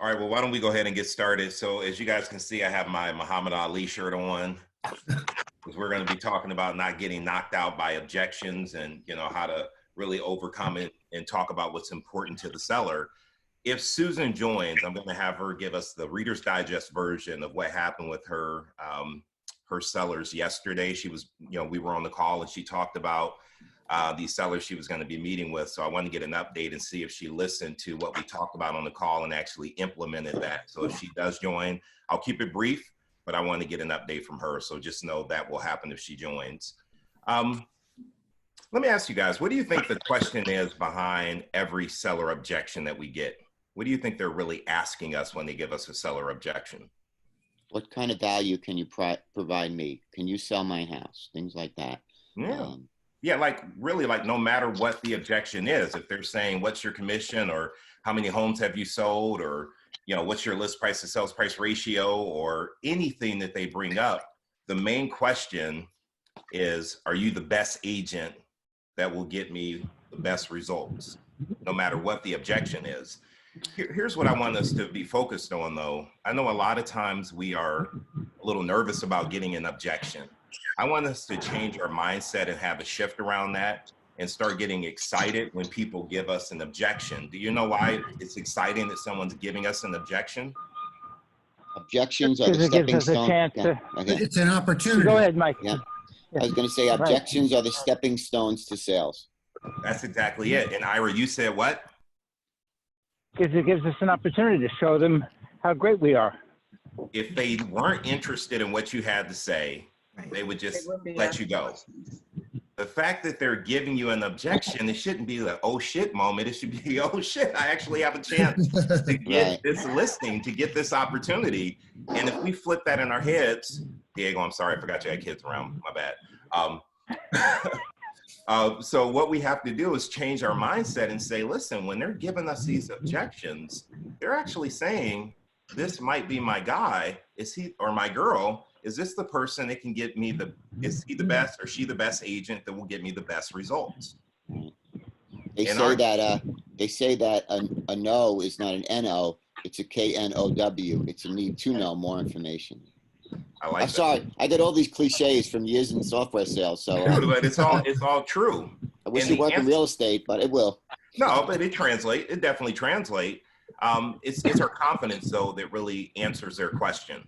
All right, well, why don't we go ahead and get started? So as you guys can see, I have my Muhammad Ali shirt on because we're going to be talking about not getting knocked out by objections and, how to really overcome it and talk about what's important to the seller. If Susan joins, I'm going to have her give us the Reader's Digest version of what happened with her sellers yesterday. She was, we were on the call and she talked about these sellers she was going to be meeting with. So I want to get an update and see if she listened to what we talked about on the call and actually implemented that. So if she does join, I'll keep it brief, but I want to get an update from her. So just know that will happen if she joins. Let me ask you guys, what do you think the question is behind every seller objection that we get? What do you think they're really asking us when they give us a seller objection? What kind of value can you provide me? Can you sell my house? Things like that. Yeah. Yeah, like really, like no matter what the objection is, if they're saying, what's your commission, or how many homes have you sold, or, what's your list price to sales price ratio, or anything that they bring up, the main question is, are you the best agent that will get me the best results, no matter what the objection is? Here's what I want us to be focused on, though. I know a lot of times we are a little nervous about getting an objection. I want us to change our mindset and have a shift around that and start getting excited when people give us an objection. Do you know why it's exciting that someone's giving us an objection? Objections are the stepping stones. It's an opportunity. Go ahead, Mike. Yeah. I was going to say objections are the stepping stones to sales. That's exactly it. And Ira, you said what? Because it gives us an opportunity to show them how great we are. If they weren't interested in what you had to say, they would just let you go. The fact that they're giving you an objection, it shouldn't be the oh shit moment. It should be, oh shit, I actually have a chance to get this listing, to get this opportunity. And if we flip that in our heads, Diego, I'm sorry, I forgot you had kids around, my bad. So what we have to do is change our mindset and say, listen, when they're giving us these objections, they're actually saying, this might be my guy, is he, or my girl, is this the person that can get me is he the best or she the best agent that will get me the best results? They say that a no is not an N-O, it's a K-N-O-W. It's a need to know more information. I like I'm sorry, I get all these cliches from years in software sales. So but it's all true. I wish you worked in real estate, but it will. No, but it translates. It definitely translates. It's our confidence, though, that really answers their question.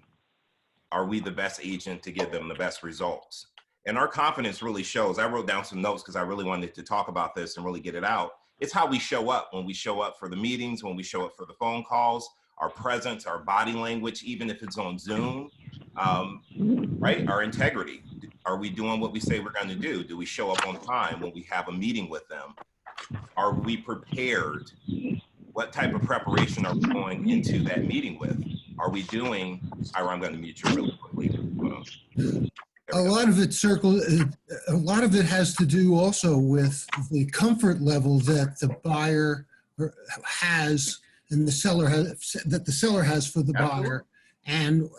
Are we the best agent to give them the best results? And our confidence really shows. I wrote down some notes because I really wanted to talk about this and really get it out. It's how we show up when we show up for the meetings, when we show up for the phone calls, our presence, our body language, even if it's on Zoom, right? Our integrity. Are we doing what we say we're going to do? Do we show up on time when we have a meeting with them? Are we prepared? What type of preparation are we going into that meeting with? Are we doing, I'm going to mute you really quickly. A lot of it has to do also with the comfort level that the buyer has and the seller has for the buyer. And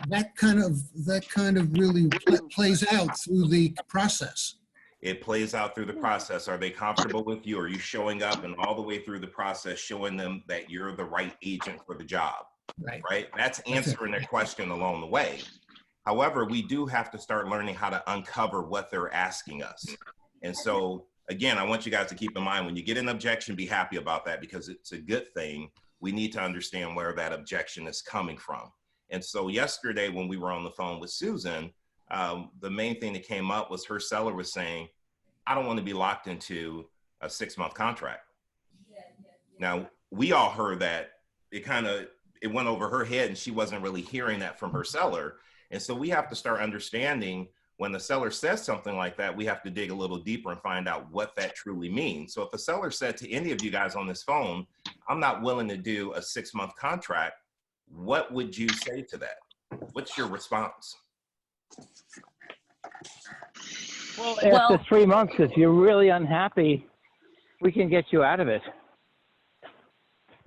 that kind of really plays out through the process. It plays out through the process. Are they comfortable with you? Are you showing up and all the way through the process showing them that you're the right agent for the job? Right? That's answering their question along the way. However, we do have to start learning how to uncover what they're asking us. And so, again, I want you guys to keep in mind, when you get an objection, be happy about that because it's a good thing. We need to understand where that objection is coming from. And so yesterday when we were on the phone with Susan, the main thing that came up was her seller was saying, I don't want to be locked into a 6-month contract. Now, we all heard that. It went over her head and she wasn't really hearing that from her seller. And so we have to start understanding when the seller says something like that, we have to dig a little deeper and find out what that truly means. So if a seller said to any of you guys on this phone, I'm not willing to do a 6-month contract, what would you say to that? What's your response? Well, after 3 months, if you're really unhappy, we can get you out of it.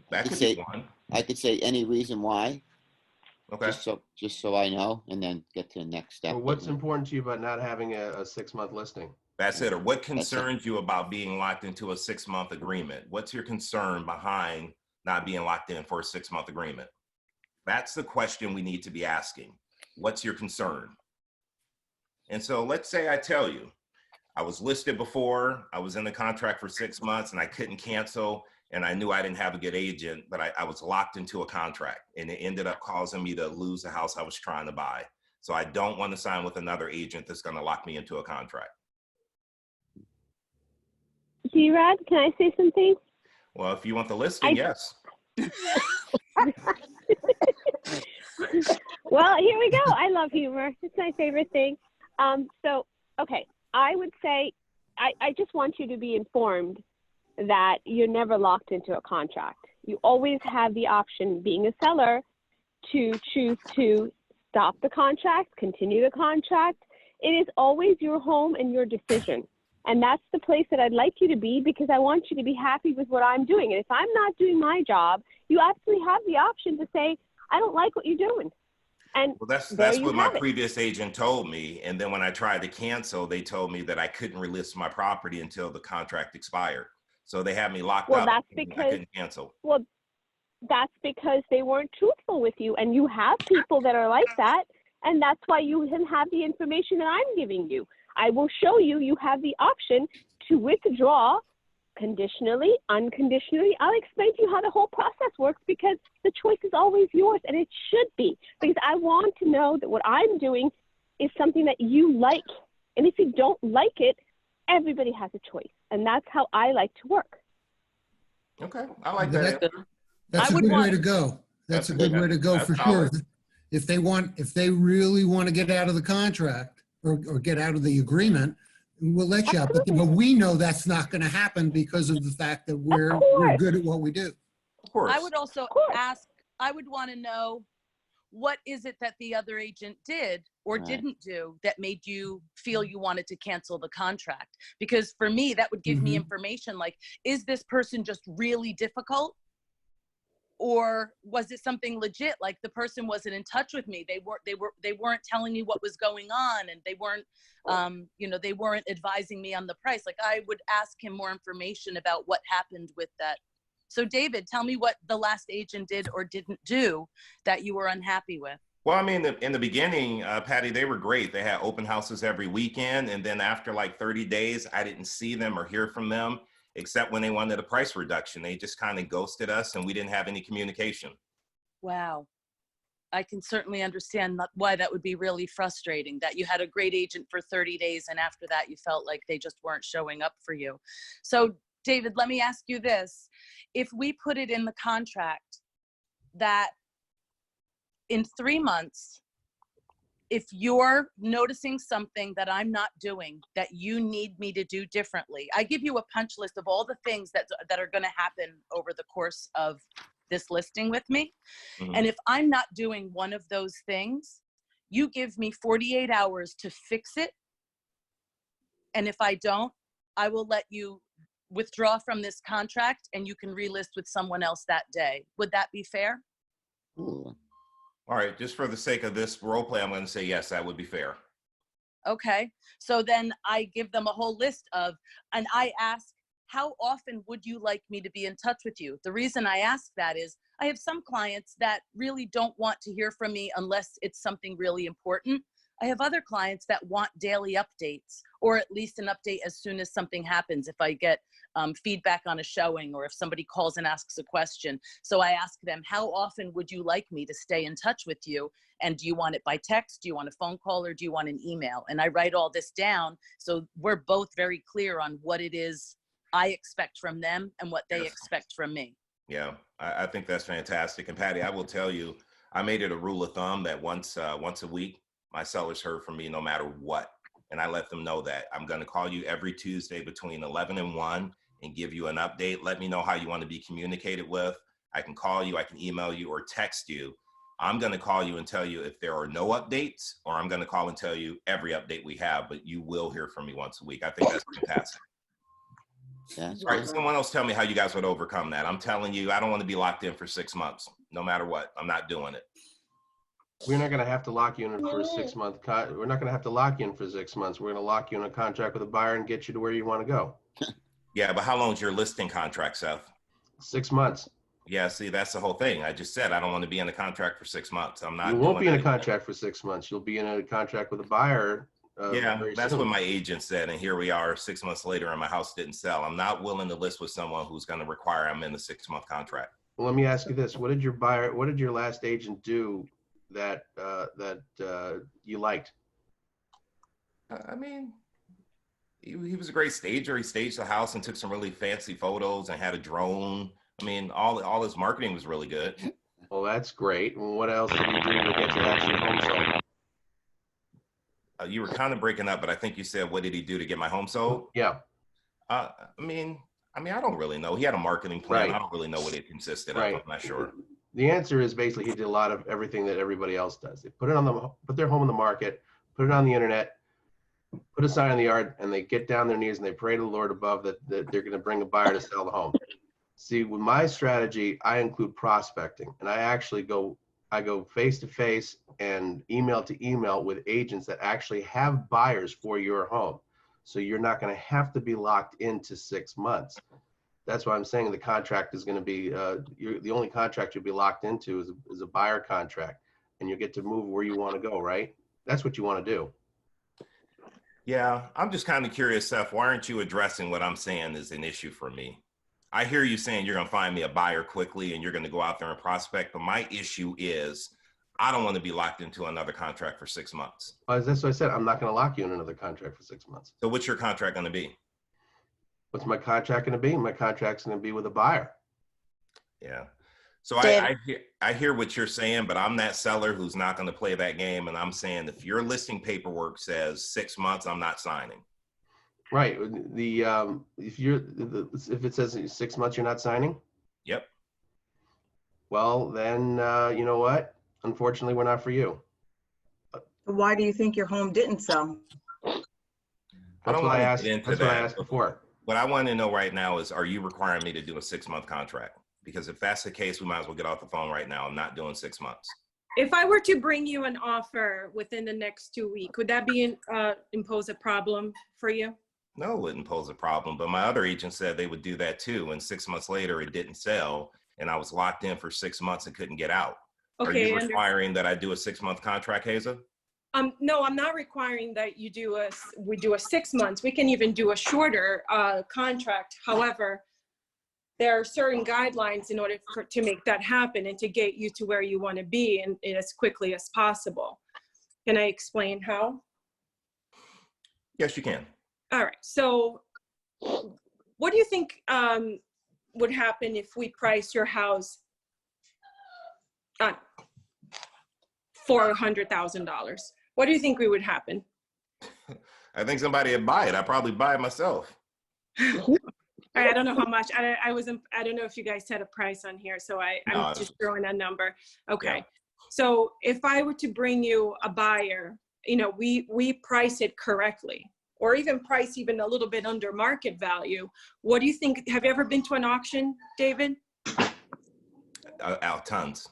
That could be one. I could say any reason why. Okay. Just so I know, and then get to the next step. Well, what's important to you about not having a 6-month listing? That's it. Or what concerns you about being locked into a 6-month agreement? What's your concern behind not being locked in for a 6-month agreement? That's the question we need to be asking. What's your concern? And so let's say I tell you, I was listed before, I was in the contract for 6 months and I couldn't cancel, and I knew I didn't have a good agent, but I was locked into a contract, and it ended up causing me to lose the house I was trying to buy. So I don't want to sign with another agent that's going to lock me into a contract. Rad, can I say something? Well, if you want the listing, yes. Well, here we go. I love humor. It's my favorite thing. Okay, I would say, I just want you to be informed that you're never locked into a contract. You always have the option, being a seller, to choose to stop the contract, continue the contract. It is always your home and your decision. And that's the place that I'd like you to be, because I want you to be happy with what I'm doing. And if I'm not doing my job, you absolutely have the option to say, I don't like what you're doing. And well, that's what my previous agent told me. And then when I tried to cancel, they told me that I couldn't relist my property until the contract expired. So they had me locked up. That's because I couldn't cancel. Well, that's because they weren't truthful with you. And you have people that are like that. And that's why you can have the information that I'm giving you. I will show you, you have the option to withdraw conditionally, unconditionally. I'll explain to you how the whole process works, because the choice is always yours, and it should be, because I want to know that what I'm doing is something that you like. And if you don't like it, everybody has a choice. And that's how I like to work. Okay, I like that. That's a good way to go. That's a good way to go for sure. If they really want to get out of the contract or get out of the agreement, we'll let you out. But we know that's not going to happen because of the fact that we're good at what we do. Of course. I would also ask, I would want to know, what is it that the other agent did or didn't do that made you feel you wanted to cancel the contract? Because for me, that would give me information like, is this person just really difficult? Or was it something legit? Like the person wasn't in touch with me. They weren't telling me what was going on, and they weren't, they weren't advising me on the price. Like I would ask him more information about what happened with that. So David, tell me what the last agent did or didn't do that you were unhappy with. Well, I mean, in the beginning, Patty, they were great. They had open houses every weekend. And then after like 30 days, I didn't see them or hear from them, except when they wanted a price reduction. They just kind of ghosted us, and we didn't have any communication. Wow. I can certainly understand why that would be really frustrating, that you had a great agent for 30 days and after that you felt like they just weren't showing up for you. So David, let me ask you this. If we put it in the contract that in 3 months, if you're noticing something that I'm not doing that you need me to do differently, I give you a punch list of all the things that are going to happen over the course of this listing with me. And if I'm not doing one of those things, you give me 48 hours to fix it. And if I don't, I will let you withdraw from this contract and you can relist with someone else that day. Would that be fair? Ooh. All right, just for the sake of this role play, I'm going to say yes, that would be fair. Okay, so then I give them a whole list of, and I ask, how often would you like me to be in touch with you? The reason I ask that is I have some clients that really don't want to hear from me unless it's something really important. I have other clients that want daily updates, or at least an update as soon as something happens. If I get feedback on a showing, or if somebody calls and asks a question. So I ask them, how often would you like me to stay in touch with you? And do you want it by text? Do you want a phone call, or do you want an email? And I write all this down. So we're both very clear on what it is I expect from them and what they expect from me. Yeah, I think that's fantastic. And Patty, I will tell you, I made it a rule of thumb that once a week, my sellers heard from me no matter what. And I let them know that I'm going to call you every Tuesday between 11 and 1 and give you an update. Let me know how you want to be communicated with. I can call you, I can email you, or text you. I'm going to call you and tell you if there are no updates, or I'm going to call and tell you every update we have, but you will hear from me once a week. I think that's fantastic. Yeah, all right, someone else tell me how you guys would overcome that. I'm telling you, I don't want to be locked in for 6 months, no matter what. I'm not doing it. We're not going to have to lock you in for a 6 month we're not going to have to lock you in for 6 months. We're going to lock you in a contract with a buyer and get you to where you want to go. Yeah, but how long is your listing contract, Seth? 6 months. Yeah, see, that's the whole thing. I just said I don't want to be in a contract for 6 months. I'm not. You won't be in a anything. contract for 6 months. You'll be in a contract with a buyer. Yeah, Very that's soon. what my agent said, and here we are 6 months later, and my house didn't sell. I'm not willing to list with someone who's going to require I'm in a 6-month contract. Well, let me ask you this: what did your last agent do that you liked? I mean, he was a great stager. He staged the house and took some really fancy photos and had a drone. I mean, all his marketing was really good. Well, that's great. And what else did he do to get you actually home sold? You were kind of breaking up, but I think you said, what did he do to get my home sold? Yeah. I mean, I don't really know. He had a marketing plan. Right. I don't really know what it consisted Right. of. I'm not sure. The answer is basically he did a lot of everything that everybody else does. They put their home on the market, put it on the internet, put a sign in the yard, and they get down their knees and they pray to the Lord above that they're going to bring a buyer to sell the home. See, with my strategy, I include prospecting, and I go face to face and email to email with agents that actually have buyers for your home. So you're not going to have to be locked into 6 months. That's why I'm saying the contract is going to be, the only contract you'll be locked into is a buyer contract, and you get to move where you want to go, right? That's what you want to do. Yeah, I'm just kind of curious, Seth, why aren't you addressing what I'm saying is an issue for me? I hear you saying you're going to find me a buyer quickly and you're going to go out there and prospect, but my issue is I don't want to be locked into another contract for 6 months. Well, that's what I said. I'm not going to lock you in another contract for 6 months. So what's your contract going to be? What's my contract going to be? My contract's going to be with a buyer. Yeah. So I hear what you're saying, but I'm that seller who's not going to play that game. And I'm saying if your listing paperwork says 6 months, I'm not signing. Right. If it says 6 months, you're not signing. Yep. Well, then you know what? Unfortunately, we're not for you. Why do you think your home didn't sell? I don't want to get into that. That's what I asked before. What I want to know right now is, are you requiring me to do a 6-month contract? Because if that's the case, we might as well get off the phone right now. I'm not doing 6 months. If I were to bring you an offer within the next 2 weeks, would that be impose a problem for you? No, it wouldn't pose a problem. But my other agent said they would do that too. And 6 months later, it didn't sell. And I was locked in for 6 months and couldn't get out. Okay, are you requiring that I do a 6-month contract, Hazel? No, I'm not requiring that we do a 6 months. We can even do a shorter contract. However, there are certain guidelines in order to make that happen and to get you to where you want to be and as quickly as possible. Can I explain how? Yes, you can. All right. So what do you think would happen if we price your house $400,000? What do you think would happen? I think somebody would buy it. I'd probably buy it myself. I don't know how much. I don't know if you guys set a price on here, so I'm just throwing a number. Okay. Yeah. So if I were to bring you a buyer, we price it correctly, or even price even a little bit under market value. What do you think? Have you ever been to an auction, David? Tons.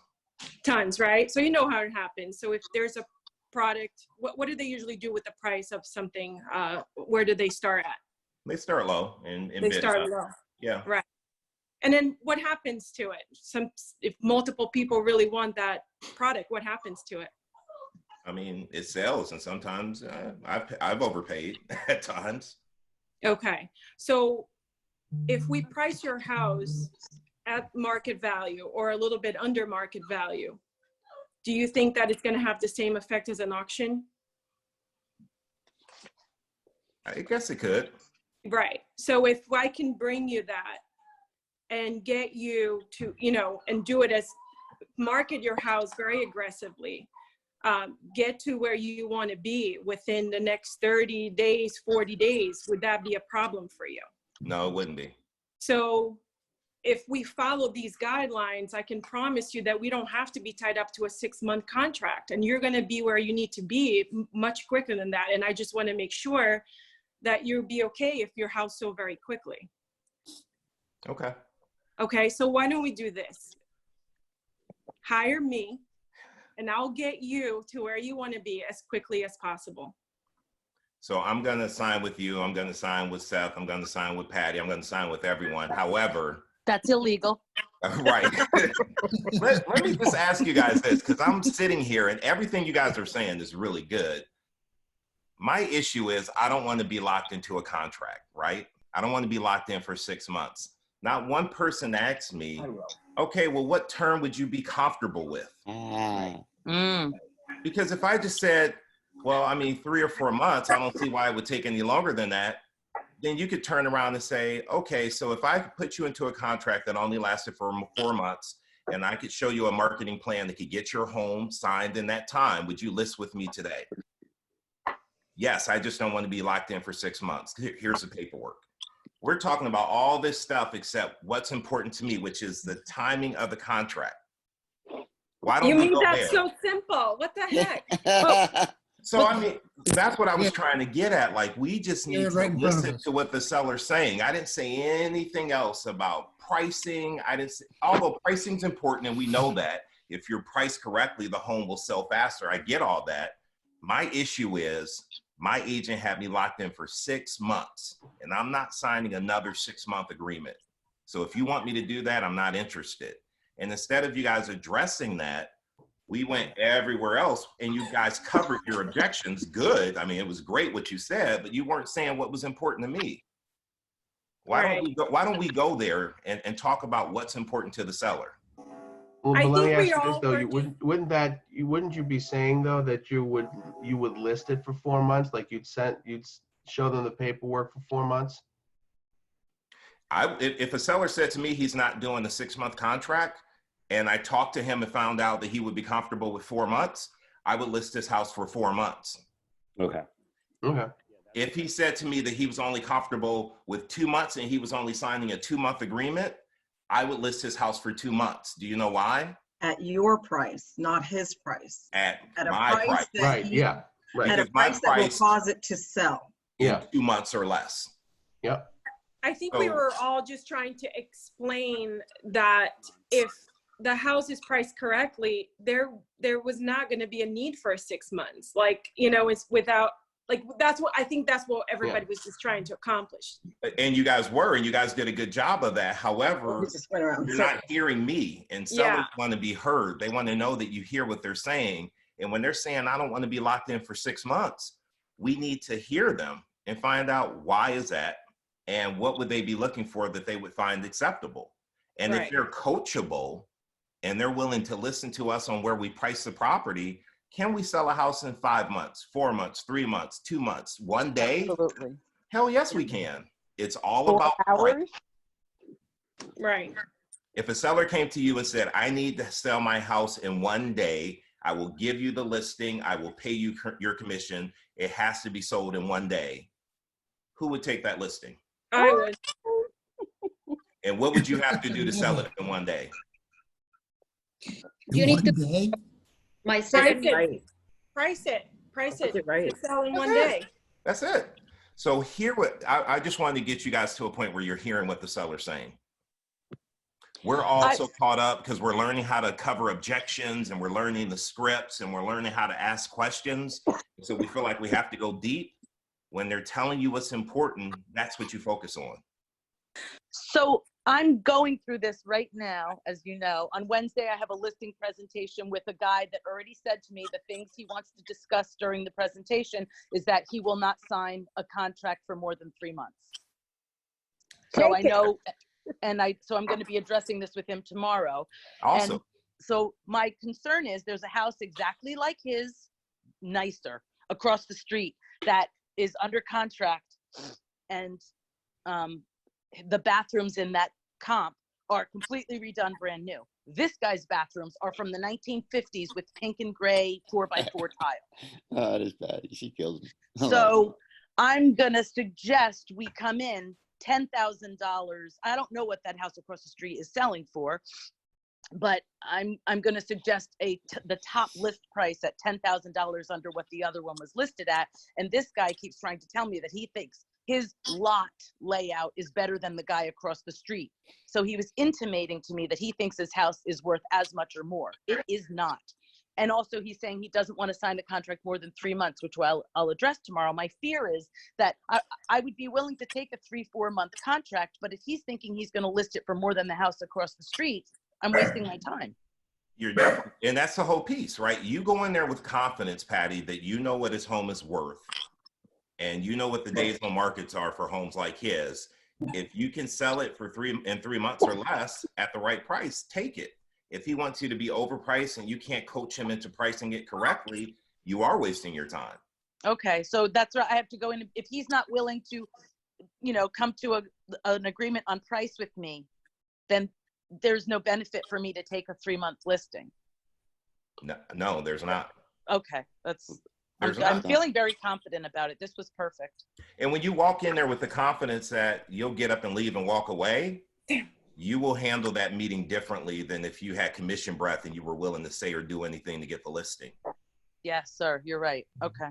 Tons, right? So you know how it happens. So if there's a product, what do they usually do with the price of something? Where do they start at? They start low and they start low. Yeah. Right. And then what happens to it? If multiple people really want that product, what happens to it? I mean, it sells, and sometimes I've overpaid at times. Okay. So if we price your house at market value or a little bit under market value, do you think that it's going to have the same effect as an auction? I guess it could. Right. So if I can bring you that and get you to, and do it as market your house very aggressively, get to where you want to be within the next 30 days, 40 days, would that be a problem for you? No, it wouldn't be. So if we follow these guidelines, I can promise you that we don't have to be tied up to a 6-month contract, and you're going to be where you need to be much quicker than that. And I just want to make sure that you'll be okay if your house sold very quickly. Okay. Okay, so why don't we do this? Hire me, and I'll get you to where you want to be as quickly as possible. So I'm going to sign with you. I'm going to sign with Seth. I'm going to sign with Patty. I'm going to sign with everyone. However, That's illegal. Right. let me just ask you guys this, because I'm sitting here and everything you guys are saying is really good. My issue is I don't want to be locked into a contract, right? I don't want to be locked in for 6 months. Not one person asked me, okay, well, what term would you be comfortable with? Because if I just said, well, I mean, 3 or 4 months, I don't see why it would take any longer than that. Then you could turn around and say, okay, so if I could put you into a contract that only lasted for 4 months, and I could show you a marketing plan that could get your home signed in that time, would you list with me today? Yes, I just don't want to be locked in for 6 months. Here's the paperwork. We're talking about all this stuff except what's important to me, which is the timing of the contract. Why don't you we mean go that's there? so simple? What the heck? So, I mean, that's what I was trying to get at. Like, we just need to listen to what the seller's saying. I didn't say anything else about pricing. I didn't say, although pricing's important and we know that. If you're priced correctly, the home will sell faster. I get all that. My issue is my agent had me locked in for 6 months and I'm not signing another 6-month agreement. So if you want me to do that, I'm not interested. And instead of you guys addressing that, we went everywhere else and you guys covered your objections. Good. I mean, it was great what you said, but you weren't saying what was important to me. Why don't we go there and talk about what's important to the seller? Well, but let me ask you this though, wouldn't you be saying though that you would list it for 4 months, like you'd show them the paperwork for 4 months? If a seller said to me he's not doing a 6-month contract, and I talked to him and found out that he would be comfortable with 4 months, I would list his house for 4 months. Okay. If he said to me that he was only comfortable with 2 months and he was only signing a 2-month agreement, I would list his house for 2 months. Do you know why? At your price, not his price. At a my price. Right, yeah. Right. At a price that will cause it to sell. Yeah. 2 months or less. Yep. I think we were all just trying to explain that if the house is priced correctly, there was not going to be a need for 6 months. Like, you know, it's without, like, that's what everybody was just trying to accomplish. And you guys were, and you guys did a good job of that. However, you're not hearing me, and sellers want to be heard. They want to know that you hear what they're saying. And when they're saying, I don't want to be locked in for 6 months, we need to hear them and find out why is that and what would they be looking for that they would find acceptable. And if they're coachable, and they're willing to listen to us on where we price the property, can we sell a house in 5 months, 4 months, 3 months, 2 months, 1 day? Absolutely. Hell yes, we can. It's all 4 about hours. Right. If a seller came to you and said, I need to sell my house in 1 day, I will give you the listing, I will pay you your commission, it has to be sold in 1 day, who would take that listing? I would. And what would you have to do to sell it in 1 day? You need to price it. Price it right. Sell in 1 day. That's it. So here, I just wanted to get you guys to a point where you're hearing what the seller's saying. We're also caught up because we're learning how to cover objections and we're learning the scripts and we're learning how to ask questions. So we feel like we have to go deep. When they're telling you what's important, that's what you focus on. So I'm going through this right now, as you know. On Wednesday, I have a listing presentation with a guy that already said to me the things he wants to discuss during the presentation is that he will not sign a contract for more than 3 months. So I know, so I'm going to be addressing this with him tomorrow. Awesome. And so my concern is there's a house exactly like his, nicer, across the street that is under contract, and the bathrooms in that comp are completely redone, brand new. This guy's bathrooms are from the 1950s with pink and gray 4x4 tile. Oh, that is bad. She kills me. So I'm gonna suggest we come in $10,000. I don't know what that house across the street is selling for, but I'm gonna suggest the top list price at $10,000 under what the other one was listed at. And this guy keeps trying to tell me that he thinks his lot layout is better than the guy across the street. So he was intimating to me that he thinks his house is worth as much or more. It is not. And also he's saying he doesn't want to sign a contract more than 3 months, which I'll address tomorrow. My fear is that I would be willing to take a 3-4 month contract, but if he's thinking he's going to list it for more than the house across the street, I'm wasting my time. And that's the whole piece, right? You go in there with confidence, Patty, that you know what his home is worth, and you know what the days on markets are for homes like his. If you can sell it for 3 months or less at the right price, take it. If he wants you to be overpriced and you can't coach him into pricing it correctly, you are wasting your time. Okay, so that's right. I have to go in. If he's not willing to, come to an agreement on price with me, then there's no benefit for me to take a 3-month listing. No, there's not. Okay, I'm feeling very confident about it. This was perfect. And when you walk in there with the confidence that you'll get up and leave and walk away, you will handle that meeting differently than if you had commission breath and you were willing to say or do anything to get the listing. Yes, sir. You're right. Okay.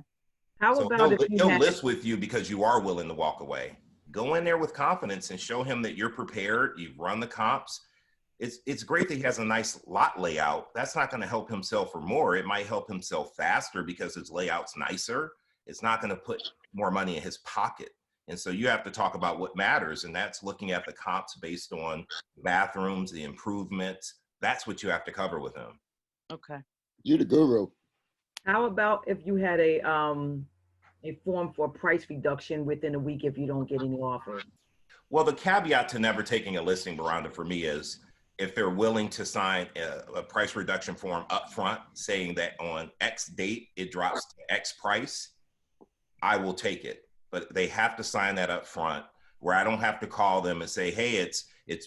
How about if he'll list with you because you are willing to walk away. Go in there with confidence and show him that you're prepared. You've run the comps. It's great that he has a nice lot layout. That's not going to help him sell for more. It might help him sell faster because his layout's nicer. It's not going to put more money in his pocket. And so you have to talk about what matters, and that's looking at the comps based on bathrooms, the improvements. That's what you have to cover with him. Okay. You're the guru. How about if you had a form for a price reduction within a week if you don't get any offers? Well, the caveat to never taking a listing, Miranda, for me is if they're willing to sign a price reduction form up front saying that on X date it drops to X price, I will take it. But they have to sign that up front where I don't have to call them and say, hey, it's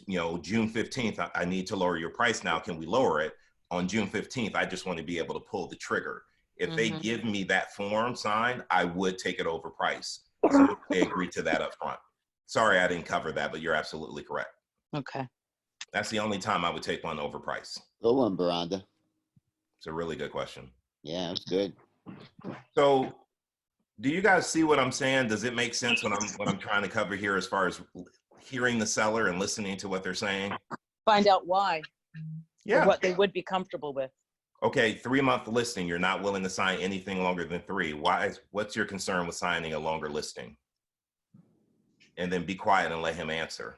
June 15th. I need to lower your price now. Can we lower it? On June 15th, I just want to be able to pull the trigger. If they give me that form signed, I would take it over price. So they agree to that up front. Sorry, I didn't cover that, but you're absolutely correct. Okay. That's the only time I would take one over price. Good one, Miranda. It's a really good question. Yeah, that's good. So do you guys see what I'm saying? Does it make sense what I'm trying to cover here as far as hearing the seller and listening to what they're saying? Find out why. Yeah. Or what they would be comfortable with. Okay, 3-month listing. You're not willing to sign anything longer than 3. What's your concern with signing a longer listing? And then be quiet and let him answer.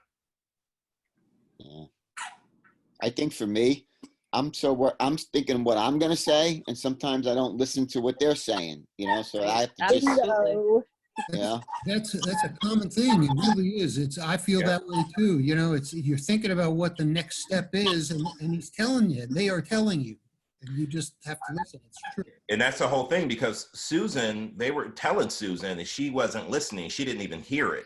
Yeah. I think for me, I'm thinking what I'm going to say, and sometimes I don't listen to what they're saying, so I have to just, yeah. That's a common thing. It really is. I feel that way too. You're thinking about what the next step is, and he's telling you, they are telling you, and you just have to listen. It's true. And that's the whole thing, because they were telling Susan and she wasn't listening. She didn't even hear it.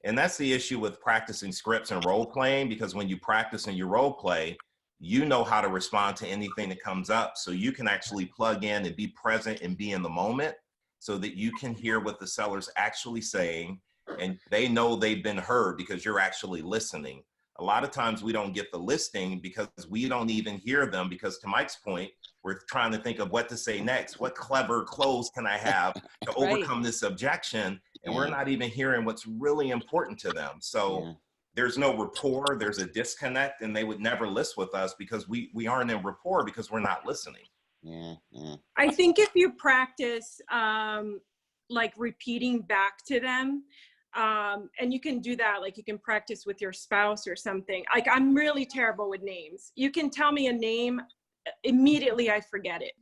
And that's the issue with practicing scripts and role playing, because when you practice and you role play, you know how to respond to anything that comes up. So you can actually plug in and be present and be in the moment so that you can hear what the seller's actually saying, and they know they've been heard because you're actually listening. A lot of times we don't get the listing because we don't even hear them, because to Mike's point, we're trying to think of what to say next. What clever close can I have to overcome this objection? And we're not even hearing what's really important to them. So there's no rapport, there's a disconnect, and they would never list with us because we aren't in rapport because we're not listening. Yeah. I think if you practice like repeating back to them, and you can do that, like you can practice with your spouse or something. Like I'm really terrible with names. You can tell me a name, immediately I forget it.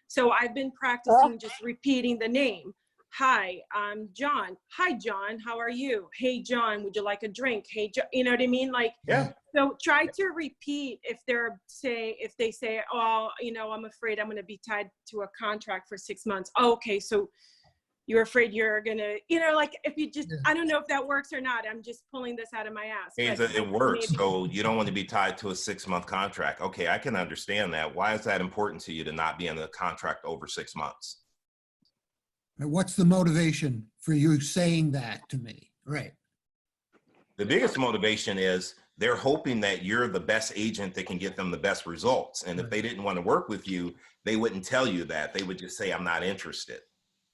So I've been practicing just repeating the name. Hi, I'm John. Hi, John. How are you? Hey, John, would you like a drink? Hey, John, you know what I mean? Like, so try to repeat if they say, oh, I'm afraid I'm going to be tied to a contract for 6 months. Oh, okay. So you're afraid you're going to, like if you just, I don't know if that works or not. I'm just pulling this out of my ass. It works. So you don't want to be tied to a 6-month contract. Okay. I can understand that. Why is that important to you to not be in a contract over 6 months? What's the motivation for you saying that to me? Right. The biggest motivation is they're hoping that you're the best agent that can get them the best results. And if they didn't want to work with you, they wouldn't tell you that. They would just say, I'm not interested.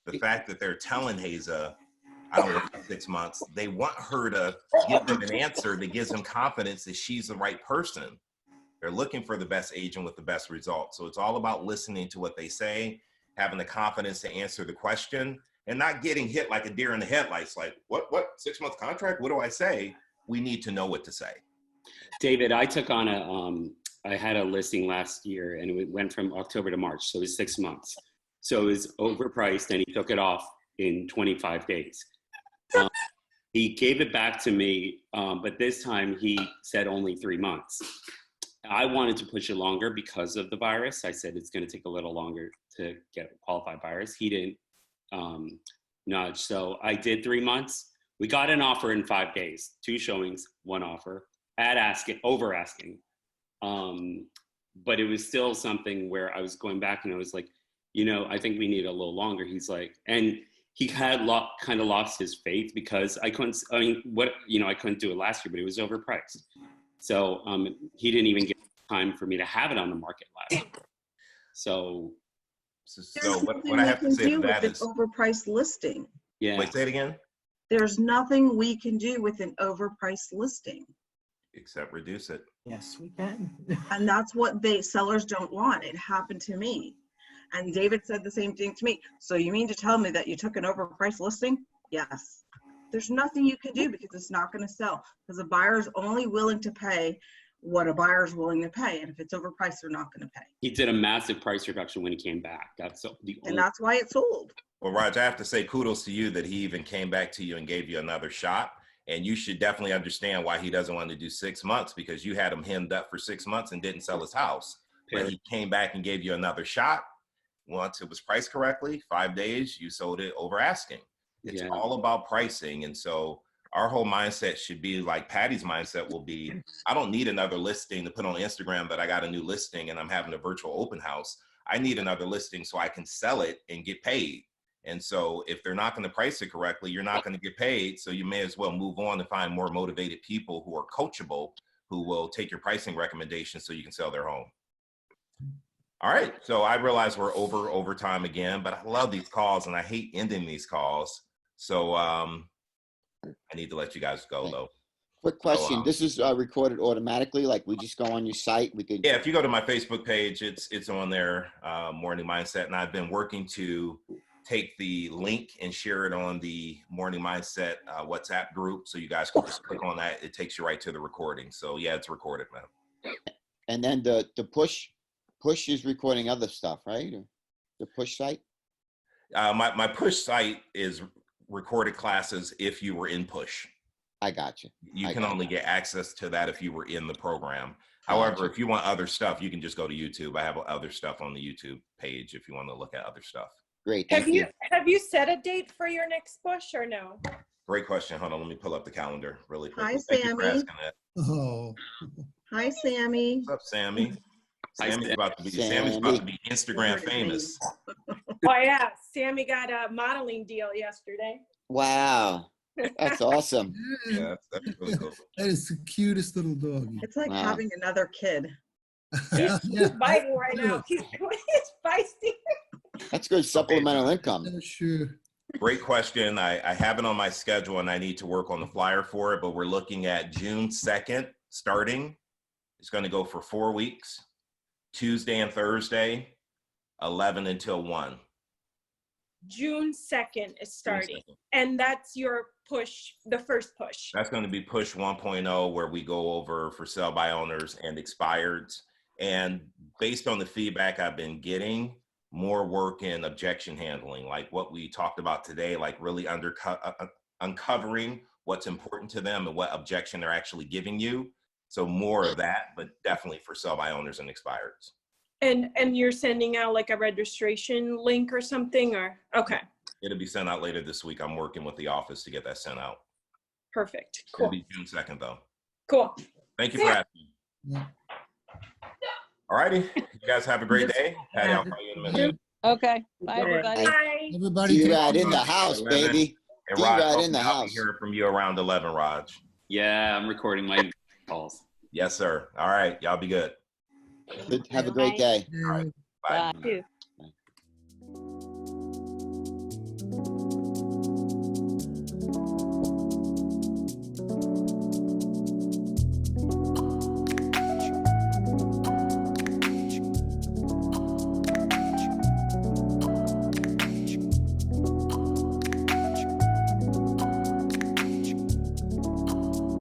The fact that they're telling Haza, I don't want 6 months, they want her to give them an answer that gives them confidence that she's the right person. They're looking for the best agent with the best results. So it's all about listening to what they say, having the confidence to answer the question, and not getting hit like a deer in the headlights. Like, what 6-month contract? What do I say? We need to know what to say. David, I took on I had a listing last year, and it went from October to March. So it was 6 months. So it was overpriced, and he took it off in 25 days. He gave it back to me, but this time he said only 3 months. I wanted to push it longer because of the virus. I said it's going to take a little longer to get qualified buyers. He didn't nudge. So I did 3 months. We got an offer in 5 days, 2 showings, 1 offer, over asking. But it was still something where I was going back and I was like, I think we need a little longer. He's like, and he had kind of lost his faith because I couldn't do it last year, but it was overpriced. So he didn't even get time for me to have it on the market last year. So what I have to say to that is overpriced listing. Yeah. Wait, say it again. There's nothing we can do with an overpriced listing. Except reduce it. Yes, we can. And that's what sellers don't want. It happened to me. And David said the same thing to me. So you mean to tell me that you took an overpriced listing? Yes. There's nothing you can do because it's not going to sell. Because a buyer is only willing to pay what a buyer is willing to pay. And if it's overpriced, they're not going to pay. He did a massive price reduction when he came back. And that's why it sold. Well, Raj, I have to say kudos to you that he even came back to you and gave you another shot. And you should definitely understand why he doesn't want to do 6 months, because you had him hemmed up for 6 months and didn't sell his house. But he came back and gave you another shot. Once it was priced correctly, 5 days, you sold it over asking. It's all about pricing. And so our whole mindset should be like Patty's mindset will be, I don't need another listing to put on Instagram that I got a new listing and I'm having a virtual open house. I need another listing so I can sell it and get paid. And so if they're not going to price it correctly, you're not going to get paid. So you may as well move on and find more motivated people who are coachable, who will take your pricing recommendations so you can sell their home. All right. So I realize we're over time again, but I love these calls and I hate ending these calls. So I need to let you guys go though. Quick question. This is recorded automatically. Like we just go on your site. We could. Yeah. If you go to my Facebook page, it's on there, Morning Mindset. And I've been working to take the link and share it on the Morning Mindset WhatsApp group. So you guys can just click on that. It takes you right to the recording. So yeah, it's recorded, man. And then the push is recording other stuff, right? Or the push site? My push site is recorded classes if you were in push. I got you. You can only get access to that if you were in the program. However, if you want other stuff, you can just go to YouTube. I have other stuff on the YouTube page if you want to look at other stuff. Great. Have you set a date for your next push or no? Great question. Hold on, let me pull up the calendar really quick. Hi, Thank Sammy. you for asking that. Oh. Hi, Sammy. What's up, Sammy? Sammy's about to be Instagram famous. Oh yeah, Sammy got a modeling deal yesterday. Wow. That's awesome. Yeah, that's really cool. That is the cutest little dog. It's like having another kid. Yeah. He's biting right now. He's feisty. That's good supplemental income. Sure. Great question. I have it on my schedule and I need to work on the flyer for it, but we're looking at June 2nd starting. It's going to go for 4 weeks, Tuesday and Thursday, 11 until 1. June 2nd is starting. And that's your push, the first push. That's going to be push 1.0, where we go over for sell by owners and expireds. And based on the feedback I've been getting, more work in objection handling, like what we talked about today, like really uncovering what's important to them and what objection they're actually giving you. So more of that, but definitely for sell by owners and expireds. And you're sending out like a registration link or something, or okay. It'll be sent out later this week. I'm working with the office to get that sent out. Perfect. Cool. It'll be June 2nd though. Cool. Thank you for asking. Yeah. All righty. You guys have a great day. Patty, I'll call you in a minute. Okay. Bye, everybody. Bye. Everybody. D-Rad in the house, baby. And Raj, D-Rad in the I'll house. be hearing from you around 11, Raj. Yeah, I'm recording my calls. Yes, sir. All right. Y'all be good. Have a great day. All right. Bye. Bye.